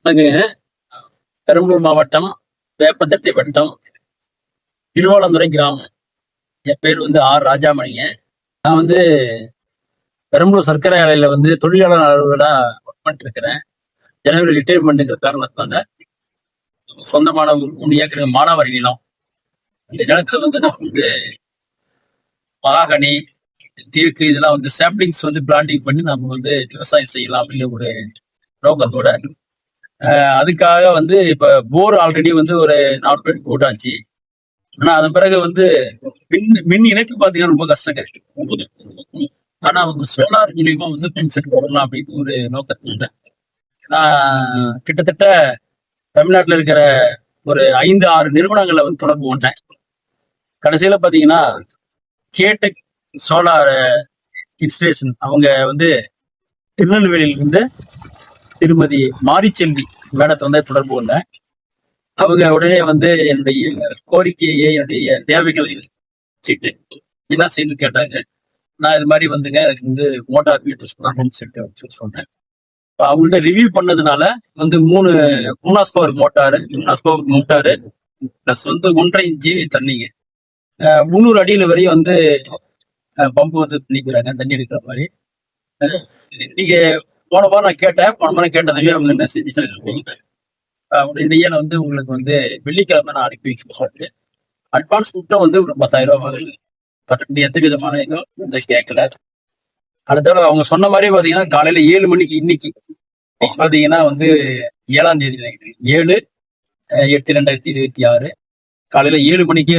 வணக்கங்க. பெரம்பலூர் மாவட்டம் வேப்பந்தட்டை வட்டம் திருவாளந்துறை கிராமம். என் பேர் ஆர் ராஜாமணிங்க. நான் பெரம்பலூர் சர்க்கரை ஆலையில தொழிலாளர் அலுவலரா ஒர்க் பண்ணிட்டு இருக்கிறேன். ஜனவரி ரிட்டையர்மெண்ட்டுங்கிற காரணத்தால சொந்தமான ஒரு 3 ஏக்கர் மானாவாரி நிலம். இந்த நிலத்துல நான் மகாகனி, தேக்கு இதெல்லாம் சாப்ளிங்ஸ் பிளான்டிங் பண்ணி நம்ம விவசாயம் செய்யலாம் அப்படிங்கிற ஒரு நோக்கத்தோட அதுக்காக இப்ப போர் ஆல்ரெடி ஒரு 4 பேர் போட்டாச்சு. ஆனா அதன் பிறகு மின் இணைப்பு பாத்தீங்கன்னா ரொம்ப கஷ்டம். ஆனா சோலார் மூலியமா மின் செட் போடலாம் அப்படின்னு ஒரு நோக்கத்துல நான் கிட்டத்தட்ட தமிழ்நாட்டுல இருக்கிற ஒரு 5-6 நிறுவனங்களை தொடர்பு கொண்டேன். கடைசியில பாத்தீங்கன்னா கேடெக் சோலார் இன்ஸ்டலேஷன் அவங்க திருநெல்வேலியிலிருந்து திருமதி மாரிச்செல்வி மேடத்தை தொடர்பு கொண்டேன். அவங்க உடனே என்னுடைய கோரிக்கையை என்னுடைய தேவைகளை என்ன செய்து கேட்டாங்க. நான் இது மாதிரி எனக்கு மோட்டார் வீட்டு சொன்னேன். அவங்கள்ட்ட ரிவ்யூ பண்ணதுனால 3 பூனாஸ் பவர் மோட்டாரு பிளஸ் 1.5 இன்ச்சு தண்ணிங்க 300 அடியில வரையும் பம்பு பண்ணிக்கிறாங்க தண்ணி எடுக்கிற மாதிரி. நீங்க போன வாரம் நான் கேட்டேன் என்ன செஞ்சு இடையே உங்களுக்கு வெள்ளிக்கிழமை நான் அனுப்பி வைக்க அட்வான்ஸ் மட்டும் ஒரு 10,000 ரூபாய் எந்த விதமான இதுவும் கேட்கல. அடுத்த அவங்க சொன்ன மாதிரி பாத்தீங்கன்னா காலையில 7 மணிக்கு இன்னைக்கு பாத்தீங்கன்னா 7ஆம் தேதி 7/8/2026 காலையில 7 மணிக்கே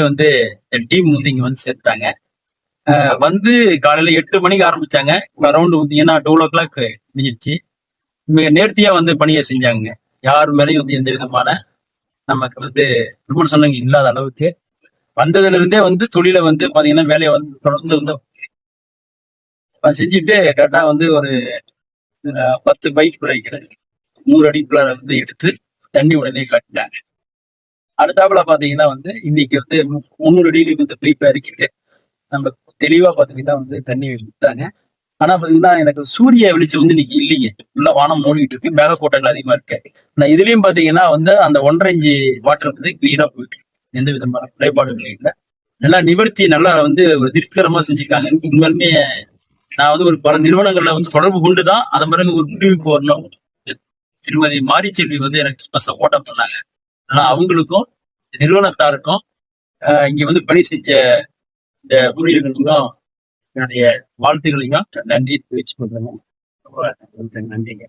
டீம் இங்க சேர்த்துட்டாங்க. காலையில 8 மணிக்கு ஆரம்பிச்சாங்க. அரௌண்ட் 12 o'clock முடிஞ்சிருச்சு. மிக நேர்த்தியா பணியை செஞ்சாங்க. யாரு மேலேயும் எந்த விதமான நமக்கு விமர்சனம் இல்லாத அளவுக்கு வந்ததுல இருந்தே தொழிலை பாத்தீங்கன்னா வேலையை தொடர்ந்து செஞ்சுட்டு கரெக்டா ஒரு 10 பைப் 100 அடிக்குள்ள எடுத்து தண்ணி உடனே காட்டிட்டாங்க. அடுத்தாப்புல பாத்தீங்கன்னா இன்னைக்கு 300 அடியில பைப் இறக்கிட்டு நம்ம தெளிவா பாத்தீங்கன்னா தண்ணி விட்டாங்க. ஆனா பாத்தீங்கன்னா எனக்கு சூரிய வெளிச்சம் இன்னைக்கு இல்லைங்க. உள்ள வானம் மூடிட்டு இருக்கு, மேகக்கூட்டங்கள் அதிகமா இருக்கு. நான் இதுலயும் பாத்தீங்கன்னா அந்த 1.5 இன்ச்சு வாட்டர் கிளீனா போயிட்டு எந்த விதமான குறைபாடுகள் இல்லை. நல்லா நிவர்த்தி நல்லா ஒரு திருப்திகரமா செஞ்சுருக்காங்க. உண்மையுமே நான் ஒரு பல நிறுவனங்கள்ல தொடர்பு கொண்டுதான் அதை மாதிரி ஒரு முடிவுக்கு வரணும். திருமதி மாரிச்செல்வி எனக்கு சப்போர்ட்டா பண்ணாங்க. ஆனா அவங்களுக்கும் நிறுவனத்தாருக்கும் இங்க பணி செஞ்ச இந்த ஊழியர்களுக்கும் என்னுடைய வாழ்த்துக்களையும் நன்றி தெரிவிச்சு கொள்றேன். நன்றிங்க.